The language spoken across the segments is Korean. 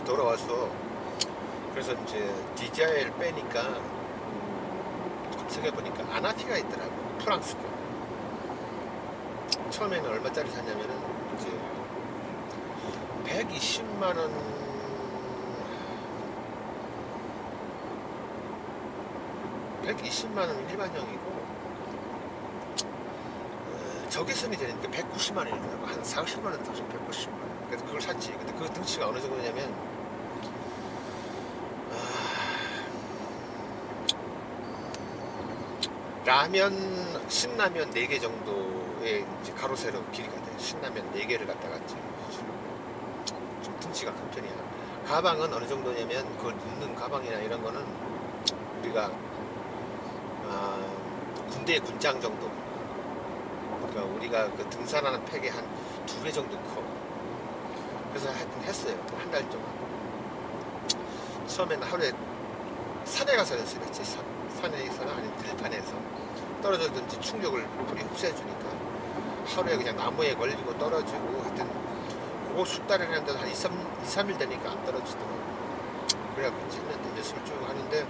돌아와서 그래서 이제 DJI를 빼니까 검색해 보니까 아나피가 있더라고. 프랑스 거. 처음에는 얼마짜리 샀냐면은 이제 120만 원, 120만 원 일반형이고 적외선이 되니까 190만 원이더라고. 한 40만 원 더 좀 190만 원. 그래서 그걸 샀지. 근데 그 등치가 어느 정도냐면 라면, 신라면 4개 정도의 이제 가로 세로 길이가 돼. 신라면 4개를 갖다가 이제 좀 등치가 큰 편이야. 가방은 어느 정도냐면 그걸 넣는 가방이나 이런 거는 우리가 군대 군장 정도. 그러니까 우리가 그 등산하는 팩에 한 2배 정도 커. 그래서 하여튼 했어요. 한 달 동안. 처음에는 하루에 산에 가서 연습했지. 산에서나 아니면 들판에서 떨어졌든지 충격을 불이 흡수해주니까 하루에 그냥 나무에 걸리고 떨어지고 하여튼 그거 숙달을 하는데도 한 2, 3일 되니까 안 떨어지더라고. 그래갖고 이제 했는데 연습을 쭉 하는데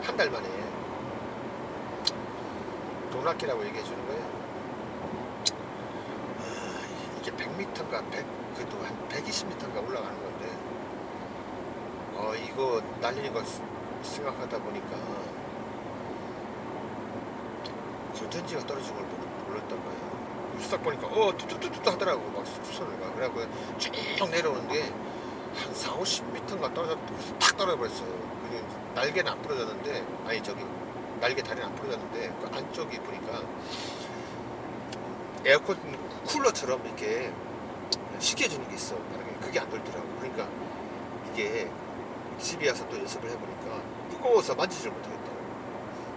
한 달 만에 도나키라고 얘기해 주는 거예요. 이게 100m인가 그래도 한 120m인가 올라가는 건데 이거 날리는 거 생각하다 보니까 건전지가 떨어진 걸 몰랐단 말이야. 딱 보니까 뚜뚜뚜뚜 하더라고. 막 소리가. 그래갖고 쭉 내려오는데 한 4, 50m인가 떨어져 탁 떨어져버렸어. 날개는 안 부러졌는데 아니 저기 날개 다리는 안 부러졌는데 그 안쪽이 보니까 에어컨 쿨러처럼 이렇게 식혀주는 게 있어. 그게 안 돌더라고. 그러니까 이게 집에 와서 또 연습을 해보니까 무거워서 만지질 못하겠다고.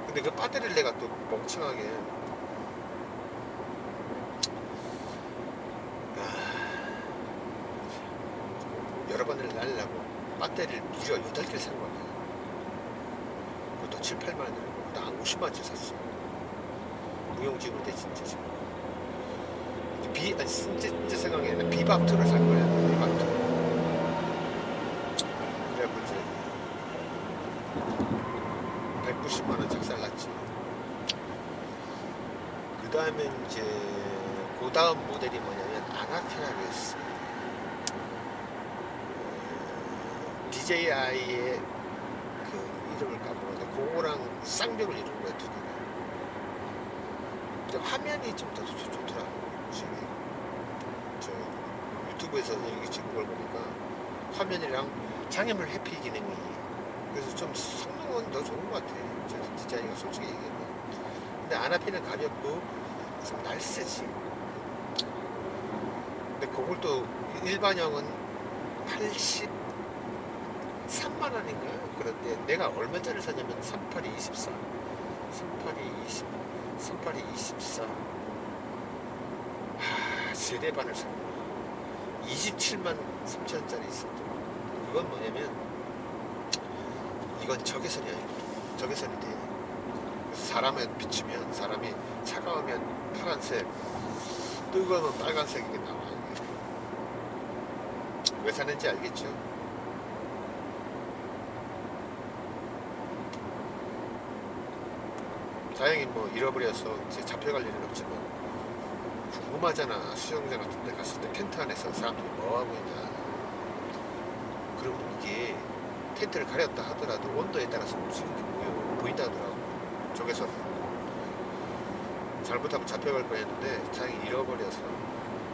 근데 그 배터리를 내가 또 멍청하게 여러 번을 날리려고 배터리를 무려 8개를 산 거야. 그것도 7, 8만 원 들고 나 50만 원치 샀어. 무용지물인데 진짜 지금 아니 진짜 생각이 나. 비밥트를 산 거야. 비밥트. 그래갖고 이제 190만 원 작살났지. 그 다음에 이제 그 다음 모델이 뭐냐면 아나피라고 했어. DJI의 그 이름을 까먹었는데 그거랑 쌍벽을 이룬 거야. 두 개가. 근데 화면이 좀 더 좋더라고. 지금 저 유튜브에서 여기 찍은 걸 보니까 화면이랑 장애물 회피 기능이 그래서 좀 성능은 더 좋은 것 같아. 저 디자인이 솔직히 얘기하면. 근데 아나피는 가볍고 좀 날쌔지. 근데 그걸 또 일반형은 83만 원인가? 그런데 내가 얼마짜리 샀냐면 3824 3824 세대 반을 산 거야. 27만 3천원짜리 있었던. 그건 뭐냐면 이건 적외선이 아니고 적외선이 돼. 사람에 비추면 사람이 차가우면 파란색, 뜨거우면 빨간색이 나와. 왜 사는지 알겠죠? 다행히 뭐 잃어버려서 이제 잡혀갈 일은 없지만 궁금하잖아. 수영장 같은 데 갔을 때 텐트 안에서 사람들이 뭐하고 있냐. 그럼 이게 텐트를 가렸다 하더라도 온도에 따라서 움직이는 게 보인다 하더라고. 저기서 잘못하면 잡혀갈 뻔했는데 다행히 잃어버려서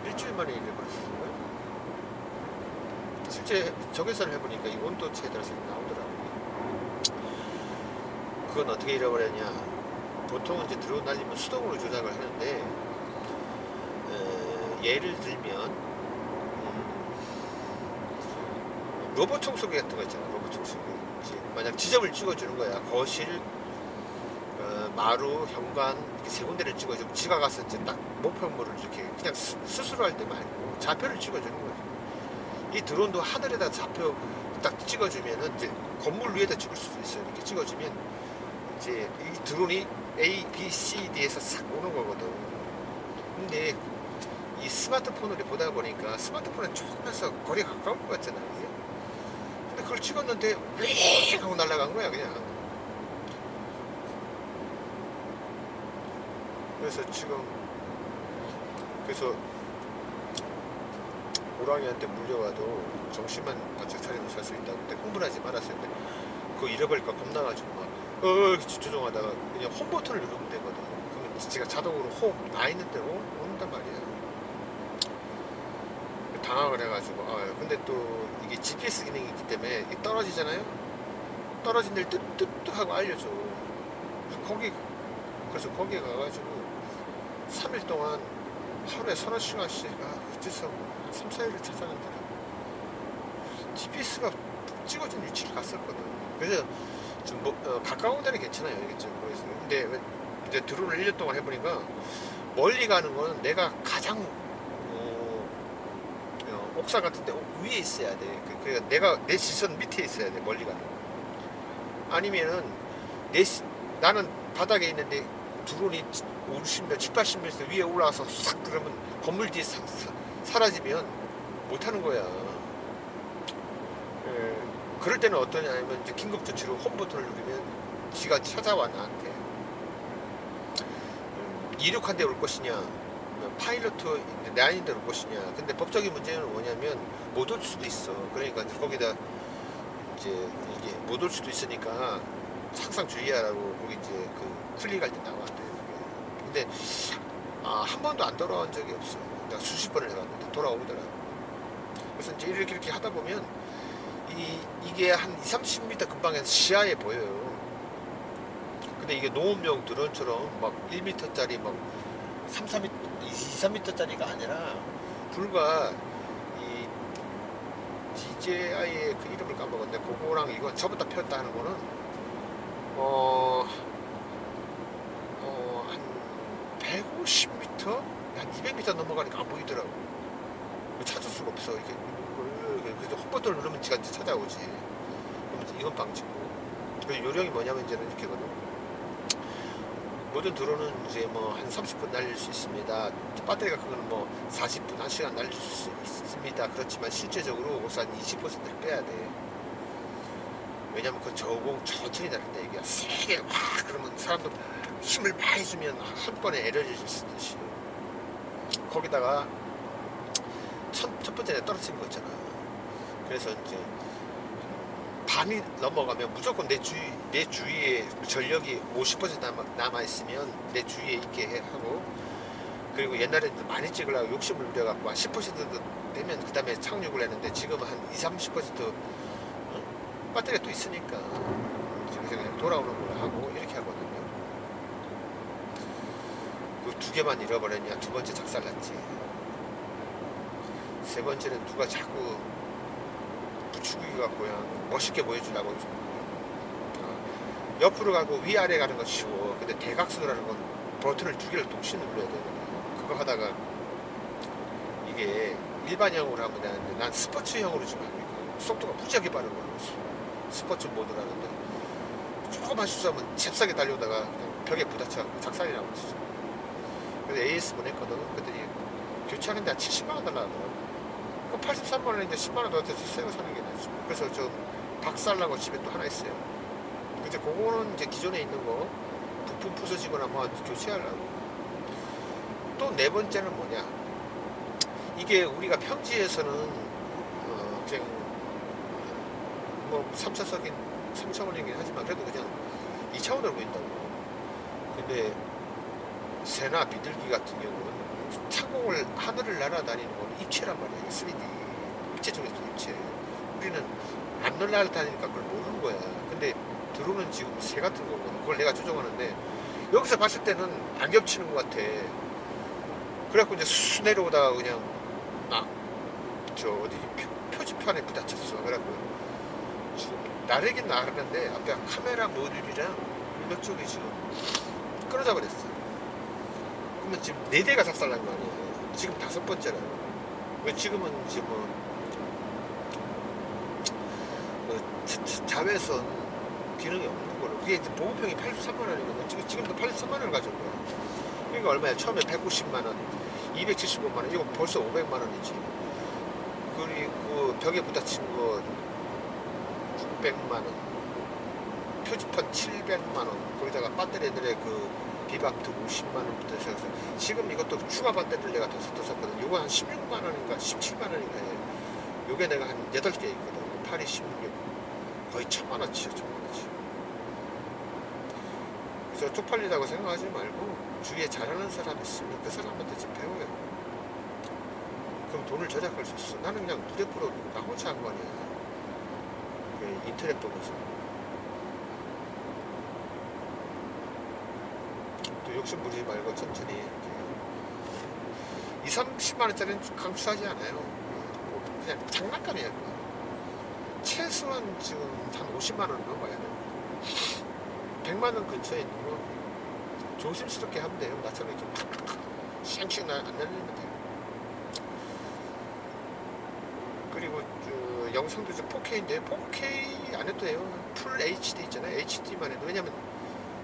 일주일 만에 잃어버렸어요. 실제 적외선을 해보니까 이 온도치에 따라서 나오더라고. 그건 어떻게 잃어버렸냐. 보통은 이제 드론 날리면 수동으로 조작을 하는데 예를 들면 로봇 청소기 같은 거 있잖아. 로봇 청소기. 만약 지점을 찍어주는 거야. 거실, 마루, 현관 이렇게 세 군데를 찍어주고 지가 가서 이제 딱 목표물을 이렇게 그냥 스스로 할 때 말고 좌표를 찍어주는 거지. 이 드론도 하늘에다 좌표 딱 찍어주면은 이제 건물 위에다 찍을 수도 있어요. 이렇게 찍어주면 이제 이 드론이 A, B, C, D에서 싹 오는 거거든. 근데 이 스마트폰으로 보다 보니까 스마트폰은 조금해서 거리가 가까울 것 같잖아. 그지? 근데 그걸 찍었는데 왜 하고 날아간 거야 그냥. 그래서 지금 그래서 호랑이한테 물려가도 정신만 바짝 차리면 살 수 있다고 근데 흥분하지 말았어요. 근데 그거 잃어버릴까 겁나가지고 막 조종하다가 그냥 홈 버튼을 누르면 되거든. 그러면 지가 자동으로 홈 나 있는 데로 온단 말이야. 당황을 해가지고 근데 또 이게 GPS 기능이 있기 때문에 떨어지잖아요. 떨어진 데를 뜨뜨뜨 하고 알려줘. 그래서 거기에 가가지고 3일 동안 하루에 서너 시간씩 어째서 3, 4일을 찾아는데 GPS가 찍어준 위치를 갔었거든. 그래서 좀 가까운 데는 괜찮아요. 이게 좀 그래서 근데 이제 드론을 1년 동안 해보니까 멀리 가는 거는 내가 가장 옥상 같은 데 위에 있어야 돼. 그러니까 내 시선 밑에 있어야 돼. 멀리 가는 거. 아니면은 나는 바닥에 있는데 드론이 50m, 80m 위에 올라와서 싹 그러면 건물 뒤에 사라지면 못하는 거야. 그럴 때는 어떠냐면 이제 긴급조치로 홈 버튼을 누르면 지가 찾아와 나한테 이륙한 데 올 것이냐 파일럿 라인인 데로 올 것이냐. 근데 법적인 문제는 뭐냐면 못 올 수도 있어. 그러니까 거기다 이제 이게 못 올 수도 있으니까 항상 주의하라고 거기 이제 그 클릭할 때 나왔대. 근데 한 번도 안 돌아온 적이 없어. 내가 수십 번을 해봤는데 돌아오더라. 그래서 이제 이렇게 하다 보면 이게 한 20-30m 근방에서 시야에 보여요. 근데 이게 농업용 드론처럼 막 1m짜리 막 2-3m짜리가 아니라 불과 이 DJI의 그 이름을 까먹었는데 그거랑 이거 접었다 폈다 하는 거는 한 150m? 한 200m 넘어가니까 안 보이더라고. 찾을 수가 없어. 이게 그래서 홈버튼을 누르면 지가 찾아오지. 그럼 이건 방지고. 그래서 요령이 뭐냐면 이제는 이렇게거든. 모든 드론은 이제 뭐 한 30분 날릴 수 있습니다. 배터리가 그거는 뭐 40분, 1시간 날릴 수 있습니다. 그렇지만 실제적으로 우선 20%를 빼야 돼. 왜냐면 그 저공 천천히 날릴 때 이게 세게 와 그러면 사람도 힘을 많이 주면 한 번에 에러질 수 있듯이. 거기다가 첫 번째 떨어진 거 있잖아. 그래서 이제 반이 넘어가면 무조건 내 주위에 전력이 50% 남아있으면 내 주위에 있게 하고, 그리고 옛날에는 많이 찍으려고 욕심을 부려갖고 한 10% 되면 그 다음에 착륙을 했는데 지금은 한 20-30% 배터리가 또 있으니까 그냥 돌아오는 걸 하고 이렇게 하거든요. 그 두 개만 잃어버렸냐. 두 번째 작살났지. 세 번째는 누가 자꾸 부추기 갖고 그냥 멋있게 보여주려고 옆으로 가고 위아래 가는 건 쉬워. 근데 대각선이라는 건 버튼을 두 개를 동시에 눌러야 되거든. 그거 하다가 이게 일반형으로 하면 되는데 난 스포츠형으로 지금 합니다. 속도가 무지하게 빠른 거예요. 스포츠 모드라는데 조금만 실수하면 잽싸게 달려오다가 그냥 벽에 부딪혀 작살이 나고 있어. 그래서 AS 보냈거든. 그랬더니 교체하는데 한 70만원 달라고. 83만원인데 10만원 더 돼서 새거 사는 게 낫지. 그래서 좀 박살나고 집에 또 하나 있어요. 근데 그거는 이제 기존에 있는 거 부품 부서지거나 뭐 교체하려고. 또 네 번째는 뭐냐, 이게 우리가 평지에서는 그냥 뭐 3차원이긴 하지만 그래도 그냥 2차원으로 보인다고. 근데 새나 비둘기 같은 경우는 창공을 하늘을 날아다니는 건 입체란 말이야. 3D 입체 중에서 입체. 우리는 안 날아다니니까 그걸 모르는 거야. 근데 드론은 지금 새 같은 거거든. 그걸 내가 조종하는데 여기서 봤을 때는 안 겹치는 것 같아. 그래갖고 이제 수 내려오다가 그냥 저 어디 표지판에 부딪혔어. 그래갖고 지금 나르긴 나르는데 앞에 카메라 모듈이랑 이쪽이 지금 끊어져 버렸어. 그러면 지금 4대가 작살난 거 아니야. 지금 5번째라. 왜 지금은 이제 뭐 자외선 기능이 없는 걸로. 그게 이제 보급형이 83만원이거든. 지금도 83만원을 가져온 거야. 그러니까 얼마야? 처음에 190만원, 275만 원. 이거 벌써 500만 원이지. 그리고 벽에 부딪힌 거 600만 원. 표지판 700만 원. 거기다가 배터리들의 그 비박트 50만 원부터 시작해서 지금 이것도 추가 배터리를 내가 더 샀거든. 이거 한 16만 원인가 17만 원인가 해. 요게 내가 한 8개 있거든. 8이 16. 거의 1000만 원치요, 1000만 원치. 그래서 쪽팔리다고 생각하지 말고 주위에 잘하는 사람 있으면 그 사람한테 좀 배워요. 그럼 돈을 저작할 수 있어. 나는 그냥 누대프로 나 혼자 한 거 아니야. 그 인터넷 보면서. 또 욕심 부리지 말고 천천히. 20, 30만원짜리는 강추하지 않아요. 그냥 장난감이야. 최소한 지금 한 50만원 넘어가야 돼. 100만원 근처에 있는 거 조심스럽게 하면 돼요. 나처럼 좀 쌩쌩 안 날리면 돼요. 그리고 영상도 좀 4K인데 4K 안 해도 돼요. 풀 HD 있잖아요. HD만 해도. 왜냐면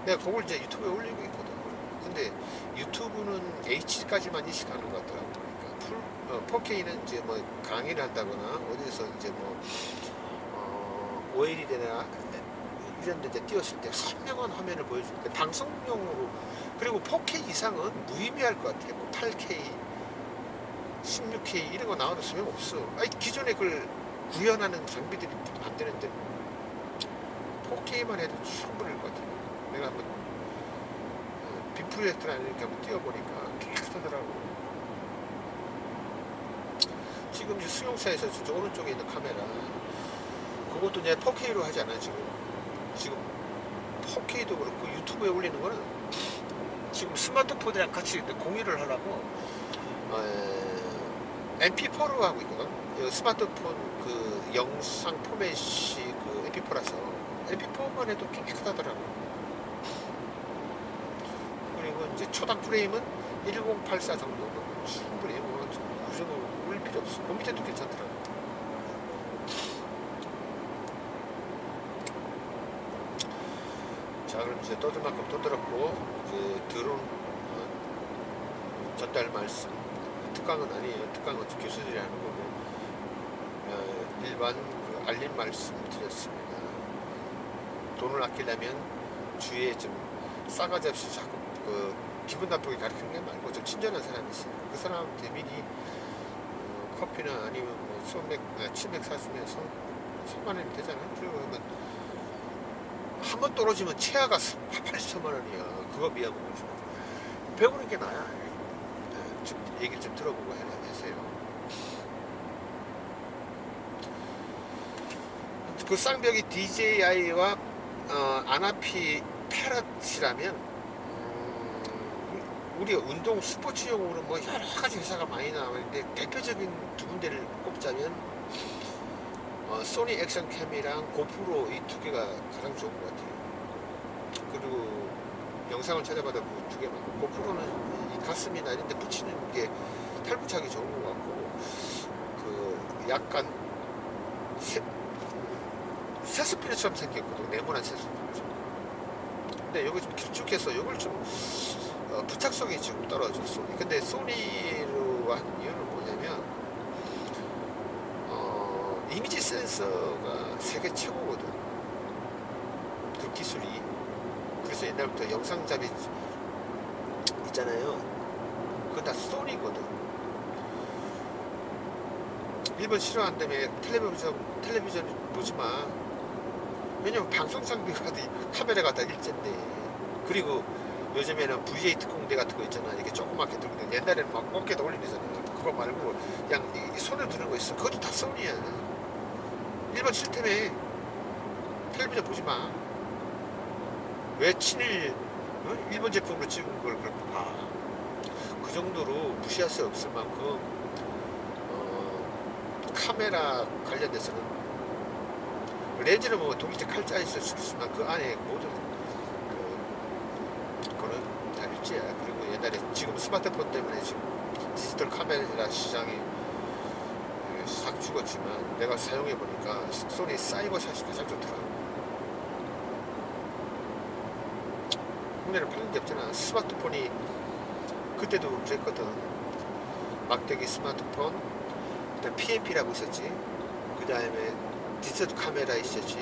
내가 그걸 이제 유튜브에 올리고 있거든. 근데 유튜브는 HD까지만 인식하는 것 같더라고. 그러니까 4K는 이제 뭐 강의를 한다거나 어디서 이제 뭐 OLED나 이런 데 띄웠을 때 선명한 화면을 보여줄 때 방송용으로. 그리고 4K 이상은 무의미할 것 같아요. 뭐 8K 16K 이런 거 나와도 소용없어. 아니 기존에 그걸 구현하는 장비들이 안 되는데 4K만 해도 충분할 것 같아요. 내가 한번 빔프로젝터나 이렇게 한번 띄워보니까 깨끗하더라고. 지금 이제 수용차에서 저쪽 오른쪽에 있는 카메라 그것도 이제 4K로 하지 않아요. 지금 4K도 그렇고 유튜브에 올리는 거는 지금 스마트폰이랑 같이 공유를 하려고 MP4로 하고 있거든. 스마트폰 그 영상 포맷이 그 MP4라서 MP4만 해도 깨끗하더라고. 그리고 이제 초당 프레임은 1084 정도면 충분히 그 정도 올릴 필요 없어. 그 밑에도 괜찮더라고. 자, 그럼 이제 떠들 만큼 떠들었고 이제 들어온 전달 말씀. 특강은 아니에요. 특강은 교수들이 하는 거고 일반 그 알림 말씀 드렸습니다. 돈을 아끼려면 주위에 좀 싸가지 없이 자꾸 그 기분 나쁘게 가르치는 게 말고 좀 친절한 사람이 있어요. 그 사람한테 미리 커피나 아니면 뭐 치맥 사주면 3만 원이 되잖아요. 그리고 하면 한 번 떨어지면 최하가 8천만 원이야. 그거 미하고 배우는 게 나야. 좀 얘기를 좀 들어보고 하세요. 그 쌍벽이 DJI와 아나피 페럿이라면 우리가 운동 스포츠용으로 뭐 여러 가지 회사가 많이 나오는데 대표적인 두 군데를 꼽자면 소니 액션캠이랑 고프로 이 두 개가 가장 좋은 것 같아요. 그리고 영상을 찾아봐도 그 두 개 많고, 고프로는 이 가슴이나 이런 데 붙이는 게 탈부착이 좋은 것 같고, 그 약간 세스피드처럼 생겼거든. 네모난 세스피드처럼. 근데 여기 좀 길쭉해서 이걸 좀 부착성이 지금 떨어졌어. 근데 소니로 한 이유는 뭐냐면 이미지 센서가 세계 최고거든. 그 기술이. 그래서 옛날부터 영상잡이 있잖아요. 그건 다 소니거든. 일본 싫어한다며 텔레비전 보지 마. 왜냐면 방송 장비가 카메라가 다 일제인데. 그리고 요즘에는 VA 특공대 같은 거 있잖아. 이렇게 조그맣게 들고 있는. 옛날에는 막 어깨에다 올리잖아. 그거 말고 그냥 손에 드는 거 있어. 그것도 다 소니야. 일본 싫다며. 텔레비전 보지 마. 왜 친일 일본 제품으로 찍은 걸 그렇게 봐. 그 정도로 무시할 수 없을 만큼 카메라 관련돼서는 렌즈는 뭐 독일제 칼자 있을 수 있지만 그 안에 모든 그거는 다 일제야. 그리고 옛날에 지금 스마트폰 때문에 지금 디지털 카메라 시장이 싹 죽었지만 내가 사용해 보니까 소니 사이버샷이 가장 좋더라고. 국내는 팔린 게 없잖아. 스마트폰이 그때도 그랬거든. 막대기 스마트폰, 그다음 PMP라고 있었지. 그 다음에 디지털 카메라 있었지.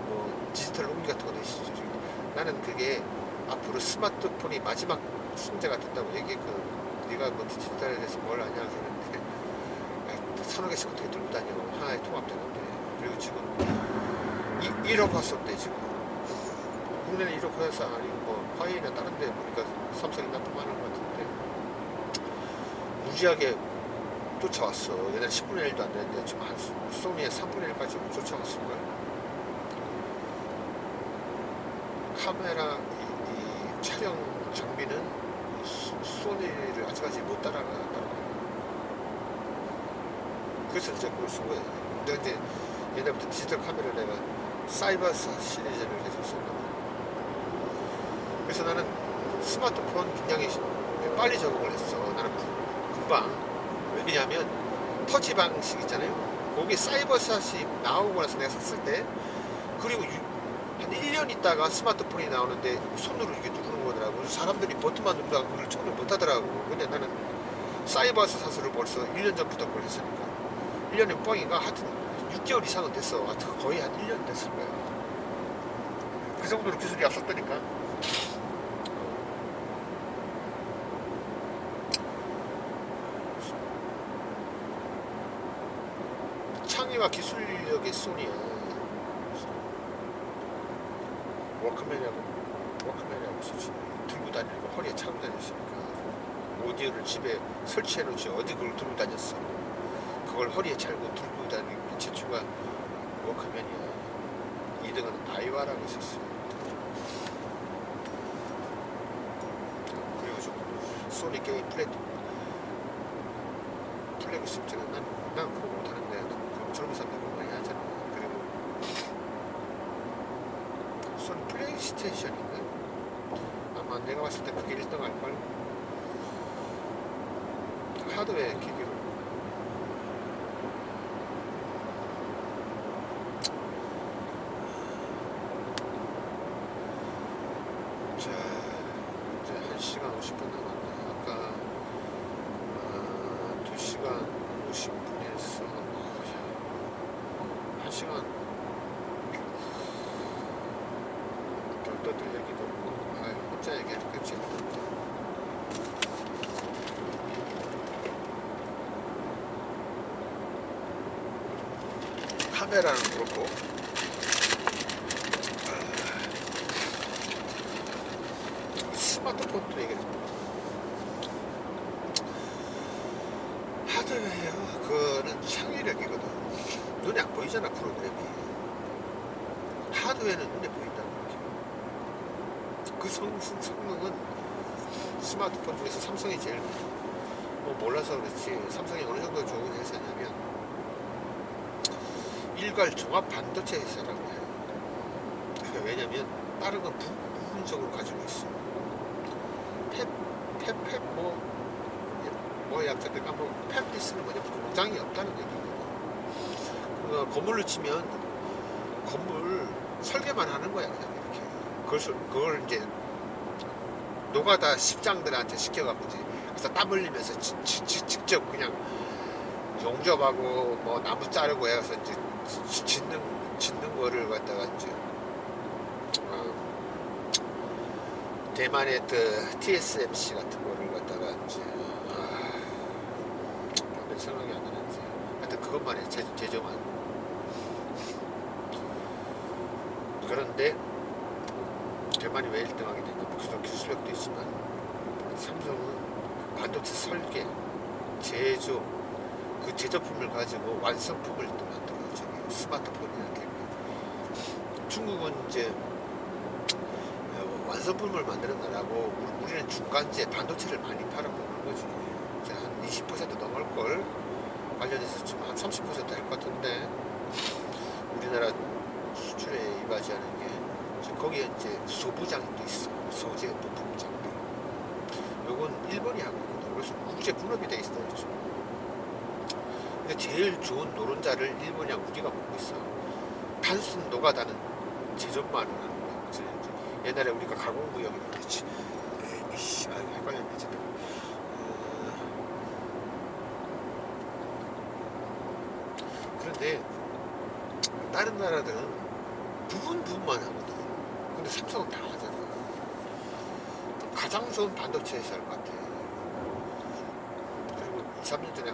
뭐 디지털 롱기 같은 것도 있었지. 나는 그게 앞으로 스마트폰이 마지막 승자가 된다고 얘기. 네가 뭐 디지털에 대해서 뭘 아냐 그러는데 서너 개씩 어떻게 들고 다녀. 하나에 통합되는데. 그리고 지금 1억 화소인데 지금 국내는 1억 화소 아니고 뭐 화웨이나 다른 데 보니까 삼성이 납품하는 것 같은데 무지하게 쫓아왔어. 옛날에 10분의 1도 안 되는데 지금 한 소니의 3분의 1까지 쫓아왔을걸. 카메라 이 촬영 장비는 소니를 아직까지 못 따라가더라고요. 그래서 이제 그걸 쓴 거예요. 근데 이제 옛날부터 디지털 카메라를 내가 사이버사 시리즈를 해줬었거든. 그래서 나는 스마트폰 굉장히 빨리 적응을 했어. 나는 금방. 왜냐하면 터치 방식 있잖아요. 거기 사이버샷이 나오고 나서 내가 샀을 때, 그리고 한 1년 있다가 스마트폰이 나오는데 손으로 이렇게 누르는 거더라고. 사람들이 버튼만 누르다가 그걸 처음에 못 하더라고. 근데 나는 사이버샷을 벌써 1년 전부터 그걸 했으니까 1년이 뻥인가? 하여튼 6개월 이상은 됐어. 하여튼 거의 한 1년 됐을 거야. 그 정도로 기술이 앞섰다니까. 창의와 기술력의 소니야. 워크맨이라고 쓰지. 들고 다니는 거 허리에 차고 다녔으니까. 오디오를 집에 설치해 놓지 어디 그걸 들고 다녔어. 그걸 허리에 차고 들고 다니는 최초가 워크맨이야. 2등은 아이와라고 있었어. 그리고 좀 소니 게임 플래그 있잖아. 난 그거 못하는데 젊은 사람들 그거 많이 하잖아. 그리고 소니 플레이스테이션인가? 아마 내가 봤을 때 그게 1등 할걸. 하드웨어 기기로. 자, 이제 1시간 50분 남았네. 아까 2시간 50분에서 1시간 별도들 얘기도 없고 혼자 얘기하니까 끝이 없는데. 카메라는 그렇고 스마트폰도 얘기했습니다. 하드웨어 그거는 창의력이거든. 눈에 안 보이잖아. 프로그램이. 하드웨어는 눈에 보인다는 거지. 그 성능은 스마트폰 중에서 삼성이 제일 뭐 몰라서 그렇지 삼성이 어느 정도 좋은 회사냐면 일괄 종합 반도체 회사라고 해요. 왜냐면 다른 건 부분적으로 가지고 있어. 뭐 약자들 까먹고 팹리스는 뭐냐면 공장이 없다는 얘기거든. 건물로 치면 건물 설계만 하는 거야. 그냥 이렇게 그걸 이제 노가다 십장들한테 시켜갖고 이제 그래서 땀 흘리면서 직접 그냥 용접하고 뭐 나무 자르고 해서 이제 짓는 거를 갖다가 이제 대만의 그 TSMC 같은 거를 갖다가 이제 생각이 안 나는지 하여튼 그것만 해. 제조만. 그런데 대만이 왜 1등하게 됐냐. 그런 기술력도 있지만 삼성은 반도체 설계, 제조, 그 제조품을 가지고 완성품을 또 만들어. 저기 스마트폰이나 게임. 중국은 이제 완성품을 만드는 나라고 우리는 중간재 반도체를 많이 팔아먹는 거지. 한 20% 넘을걸. 관련해서 지금 한 30% 될 것 같은데 우리나라 수출에 이바지하는 게 거기에 이제 소부장도 있어. 소재 부품 장비. 요건 일본이 하고 있거든. 그래서 국제 분업이 돼 있어. 그렇죠? 근데 제일 좋은 노른자를 일본이랑 우리가 먹고 있어. 단순 노가다는 제조만 하는 거야. 옛날에 우리가 가공구역이라고 그랬지. 헷갈렸네. 그런데 다른 나라들은 부분만 하거든. 근데 삼성은 다 하잖아. 가장 좋은 반도체 회사일 것 같아. 그리고 2, 3년 전에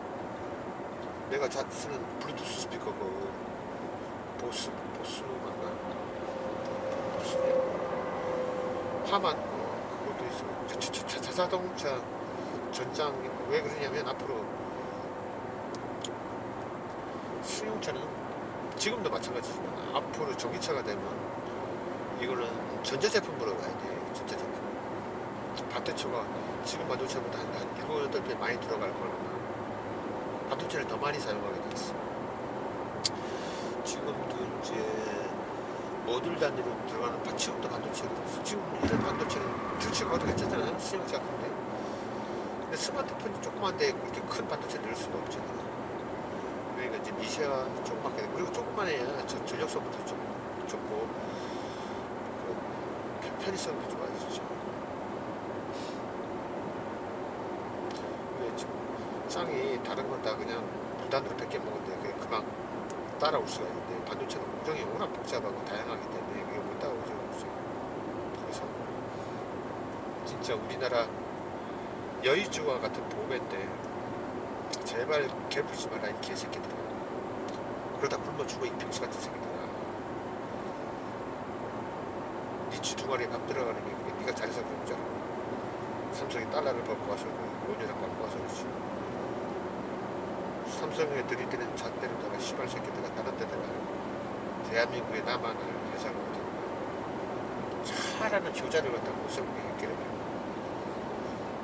내가 쓰는 블루투스 스피커 그 보스 하만 그것도 있어. 자동차 전장. 왜 그러냐면 앞으로 승용차는 지금도 마찬가지지만 앞으로 전기차가 되면 이거는 전자제품으로 가야 돼. 전자제품. 반도체가 지금 반도체보다 한 7, 8배 많이 들어갈 거나 반도체를 더 많이 사용하게 돼 있어. 지금도 이제 모듈 단위로 들어가는 지금도 반도체로 지금 이런 반도체는 들치고도 괜찮잖아요. 수용차 근데 스마트폰이 조그만데 그렇게 큰 반도체 넣을 수가 없잖아. 그러니까 이제 미세가 조그맣게 되고 그리고 조그만 해야 전력성부터 좀 좋고 그 편의성도 좋아지죠. 근데 지금 쌍이 다른 건 다 그냥 무단으로 100개 먹는데 그만 따라올 수가 있는데 반도체는 공정이 워낙 복잡하고 다양하기 때문에 그게 못 따라오죠. 그래서 진짜 우리나라 여의주와 같은 보배인데 제발 괴롭히지 마라 이 개새끼들아. 그러다 굶어 죽어 이 병신 같은 새끼들아. 니 쥐 두 마리에 밥 들어가는 게 그게 니가 잘해서 그런 줄 알아. 삼성이 달러를 받고 와서 원유랑 받고 와서 그렇지. 삼성에 들이대는 잣대로다가 시발 새끼들가 다른 데다가 대한민국에 남한을 회사를 못하고 차라는 효자를 갖다 못 세우게 했기를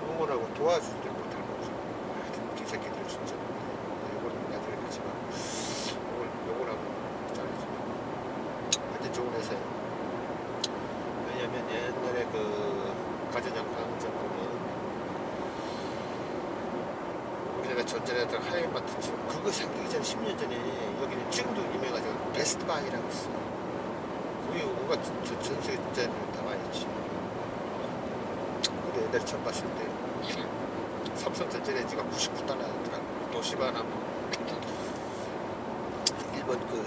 응원하고 도와주지도 못할 거지. 하여튼 개새끼들 진짜. 이거는 나중에 그렇지만 요걸 하고 잘하지. 하여튼 좋은 회사야. 왜냐면 옛날에 그 가전양방 정도는 우리나라 전자레인지 하이마트 지금 그거 생기기 전 10년 전에 여기는 지금도 유명하죠. 베스트바이라고 있어. 거기 온갖 전 세계 전자레인지 다 와있지. 근데 옛날에 처음 봤을 때 삼성 전자레인지가 $99였더라고. 도시바나 뭐 일본 그